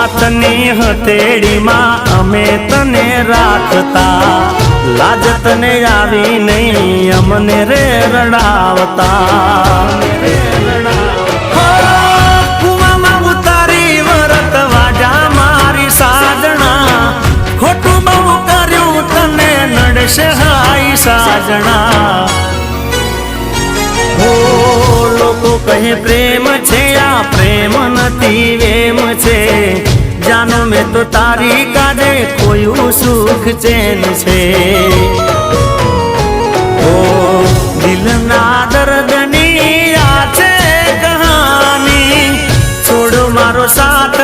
હાથની હથેળીમાં અમે તને રાખતા, લાજ તને આવી નહીં અમને રે રડાવતા. કુવામાં ઉતારી વરત વાજા મારી સાજણા, ખોટું બહુ કર્યું તને નડશે હાઈ સાજણા. લોકો કહે પ્રેમ છે આ પ્રેમ નથી વેમ છે, જાનો મેં તો તારી કાજે કોઈ સુખ ચેન છે. ઓ દિલના દર્દની આ છે કહાની, છોડ મારો સાથ